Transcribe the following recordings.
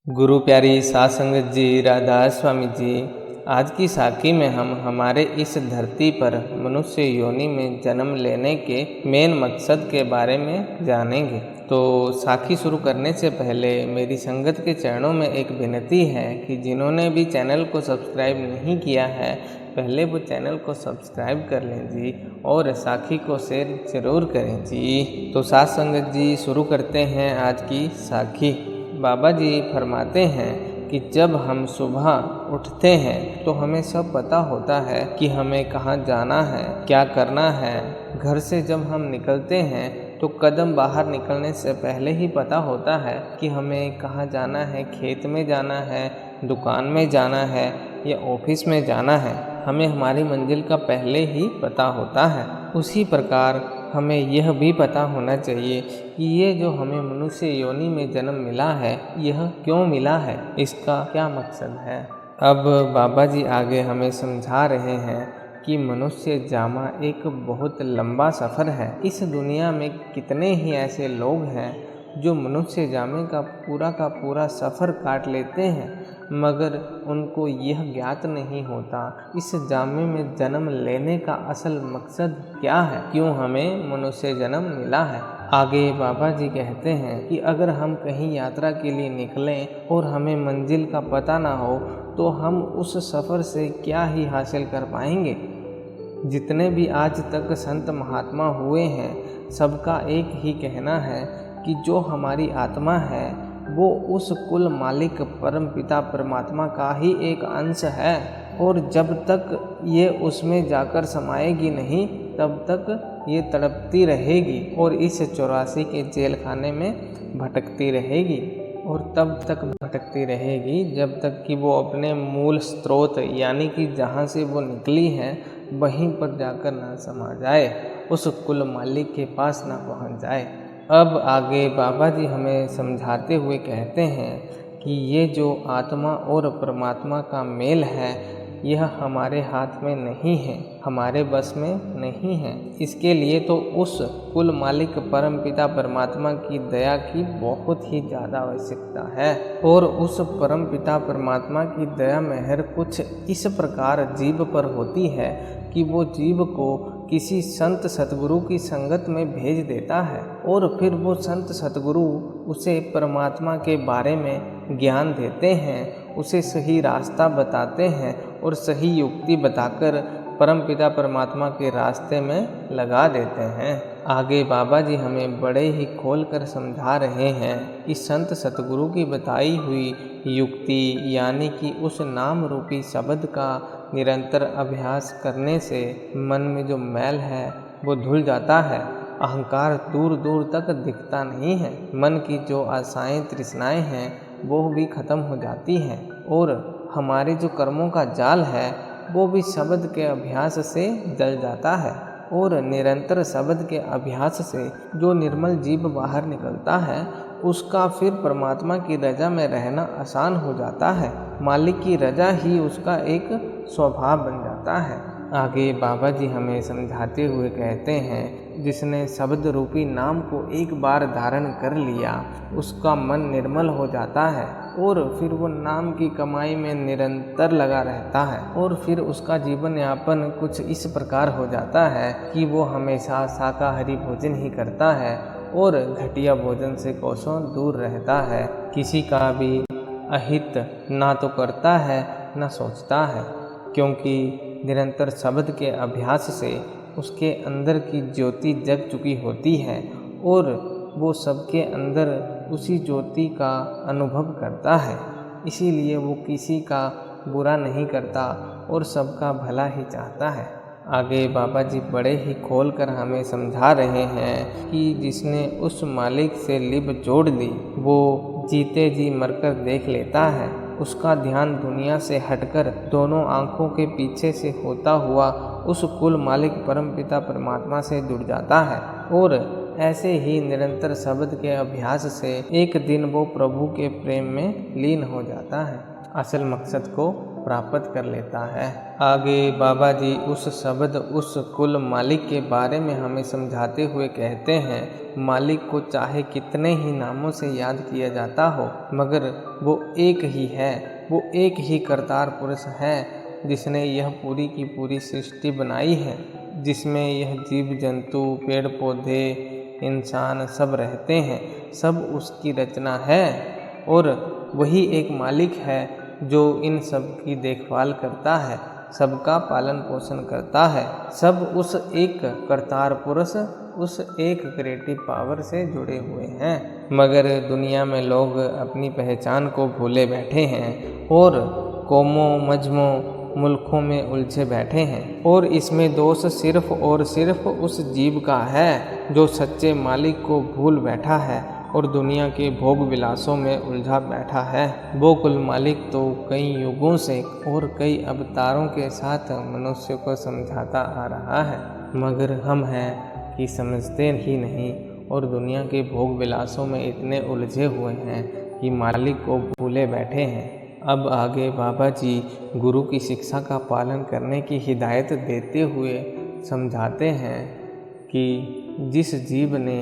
गुरु प्यारी साध संगत जी, राधा स्वामी जी। आज की साखी में हम हमारे इस धरती पर मनुष्य योनि में जन्म लेने के मेन मकसद के बारे में जानेंगे। तो साखी शुरू करने से पहले मेरी संगत के चरणों में एक विनती है कि जिन्होंने भी चैनल को सब्सक्राइब नहीं किया है, पहले वो चैनल को सब्सक्राइब कर लें जी, और साखी को शेयर जरूर करें जी। तो साध संगत जी, शुरू करते हैं आज की साखी। बाबा जी फरमाते हैं कि जब हम सुबह उठते हैं तो हमें सब पता होता है कि हमें कहाँ जाना है, क्या करना है। घर से जब हम निकलते हैं तो कदम बाहर निकलने से पहले ही पता होता है कि हमें कहाँ जाना है, खेत में जाना है, दुकान में जाना है या ऑफिस में जाना है। हमें हमारी मंजिल का पहले ही पता होता है। उसी प्रकार हमें यह भी पता होना चाहिए कि ये जो हमें मनुष्य योनि में जन्म मिला है, यह क्यों मिला है, इसका क्या मकसद है। अब बाबा जी आगे हमें समझा रहे हैं कि मनुष्य जामा एक बहुत लंबा सफ़र है। इस दुनिया में कितने ही ऐसे लोग हैं जो मनुष्य जामे का पूरा सफ़र काट लेते हैं, मगर उनको यह ज्ञात नहीं होता इस जामे में जन्म लेने का असल मकसद क्या है, क्यों हमें मनुष्य जन्म मिला है। आगे बाबा जी कहते हैं कि अगर हम कहीं यात्रा के लिए निकलें और हमें मंजिल का पता ना हो तो हम उस सफ़र से क्या ही हासिल कर पाएंगे। जितने भी आज तक संत महात्मा हुए हैं, सबका एक ही कहना है कि जो हमारी आत्मा है वो उस कुल मालिक परम पिता परमात्मा का ही एक अंश है, और जब तक ये उसमें जाकर समाएगी नहीं तब तक ये तड़पती रहेगी और इस 84 के जेल खाने में भटकती रहेगी, और तब तक भटकती रहेगी जब तक कि वो अपने मूल स्रोत यानी कि जहाँ से वो निकली है वहीं पर जाकर ना समा जाए, उस कुल मालिक के पास ना पहुँच जाए। अब आगे बाबा जी हमें समझाते हुए कहते हैं कि ये जो आत्मा और परमात्मा का मेल है, यह हमारे हाथ में नहीं है, हमारे बस में नहीं है। इसके लिए तो उस कुल मालिक परम पिता परमात्मा की दया की बहुत ही ज़्यादा आवश्यकता है। और उस परम पिता परमात्मा की दया मेहर कुछ इस प्रकार जीव पर होती है कि वो जीव को किसी संत सतगुरु की संगत में भेज देता है, और फिर वो संत सतगुरु उसे परमात्मा के बारे में ज्ञान देते हैं, उसे सही रास्ता बताते हैं और सही युक्ति बताकर परमपिता परमात्मा के रास्ते में लगा देते हैं। आगे बाबा जी हमें बड़े ही खोल कर समझा रहे हैं कि संत सतगुरु की बताई हुई युक्ति यानी कि उस नाम रूपी शब्द का निरंतर अभ्यास करने से मन में जो मैल है वो धुल जाता है। अहंकार दूर दूर तक दिखता नहीं है। मन की जो आशाएं तृष्णाएं हैं वो भी खत्म हो जाती हैं, और हमारे जो कर्मों का जाल है वो भी शब्द के अभ्यास से जल जाता है, और निरंतर शब्द के अभ्यास से जो निर्मल जीव बाहर निकलता है उसका फिर परमात्मा की रजा में रहना आसान हो जाता है। मालिक की रजा ही उसका एक स्वभाव बन जाता है। आगे बाबा जी हमें समझाते हुए कहते हैं, जिसने शब्द रूपी नाम को एक बार धारण कर लिया उसका मन निर्मल हो जाता है, और फिर वो नाम की कमाई में निरंतर लगा रहता है, और फिर उसका जीवन यापन कुछ इस प्रकार हो जाता है कि वो हमेशा शाकाहारी भोजन ही करता है और घटिया भोजन से कोसों दूर रहता है। किसी का भी अहित ना तो करता है ना सोचता है, क्योंकि निरंतर शब्द के अभ्यास से उसके अंदर की ज्योति जग चुकी होती है, और वो सबके अंदर उसी ज्योति का अनुभव करता है। इसीलिए वो किसी का बुरा नहीं करता और सबका भला ही चाहता है। आगे बाबा जी बड़े ही खोल कर हमें समझा रहे हैं कि जिसने उस मालिक से लिप जोड़ ली वो जीते जी मरकर देख लेता है। उसका ध्यान दुनिया से हटकर दोनों आँखों के पीछे से होता हुआ उस कुल मालिक परमपिता परमात्मा से जुड़ जाता है, और ऐसे ही निरंतर शब्द के अभ्यास से एक दिन वो प्रभु के प्रेम में लीन हो जाता है, असल मकसद को प्राप्त कर लेता है। आगे बाबा जी उस शब्द, उस कुल मालिक के बारे में हमें समझाते हुए कहते हैं, मालिक को चाहे कितने ही नामों से याद किया जाता हो, मगर वो एक ही है, वो एक ही करतार पुरुष है जिसने यह पूरी की पूरी सृष्टि बनाई है, जिसमें यह जीव जंतु, पेड़ पौधे, इंसान सब रहते हैं। सब उसकी रचना है और वही एक मालिक है जो इन सब की देखभाल करता है, सबका पालन पोषण करता है। सब उस एक करतार पुरुष, उस एक क्रिएटिव पावर से जुड़े हुए हैं। मगर दुनिया में लोग अपनी पहचान को भूले बैठे हैं और कौमों मजमों मुल्कों में उलझे बैठे हैं, और इसमें दोष सिर्फ और सिर्फ उस जीव का है जो सच्चे मालिक को भूल बैठा है और दुनिया के भोग विलासों में उलझा बैठा है। वो कुल मालिक तो कई युगों से और कई अवतारों के साथ मनुष्य को समझाता आ रहा है, मगर हम हैं कि समझते ही नहीं और दुनिया के भोग विलासों में इतने उलझे हुए हैं कि मालिक को भूले बैठे हैं। अब आगे बाबा जी गुरु की शिक्षा का पालन करने की हिदायत देते हुए समझाते हैं कि जिस जीव ने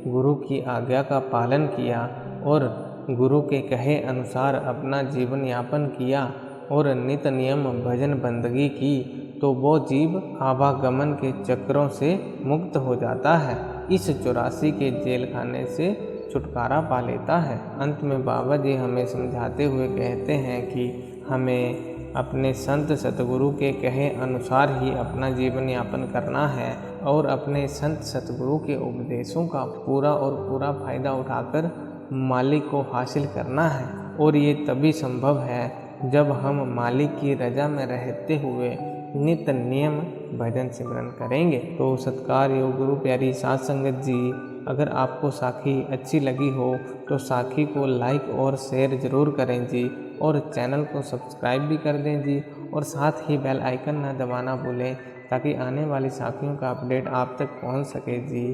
गुरु की आज्ञा का पालन किया और गुरु के कहे अनुसार अपना जीवन यापन किया और नित नियम भजन बंदगी की, तो वो जीव आवागमन के चक्रों से मुक्त हो जाता है, इस 84 के जेल खाने से छुटकारा पा लेता है। अंत में बाबा जी हमें समझाते हुए कहते हैं कि हमें अपने संत सतगुरु के कहे अनुसार ही अपना जीवन यापन करना है और अपने संत सतगुरु के उपदेशों का पूरा और पूरा फायदा उठाकर मालिक को हासिल करना है। और ये तभी संभव है जब हम मालिक की रजा में रहते हुए नित नियम भजन सिमरन करेंगे। तो सत्कार योग गुरु प्यारी साध संगत जी, अगर आपको साखी अच्छी लगी हो तो साखी को लाइक और शेयर ज़रूर करें जी, और चैनल को सब्सक्राइब भी कर दें जी, और साथ ही बेल आइकन ना दबाना भूलें ताकि आने वाली साखियों का अपडेट आप तक पहुंच सके जी।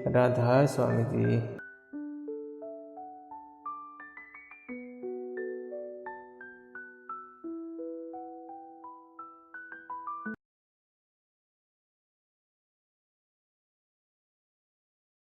राधा स्वामी जी।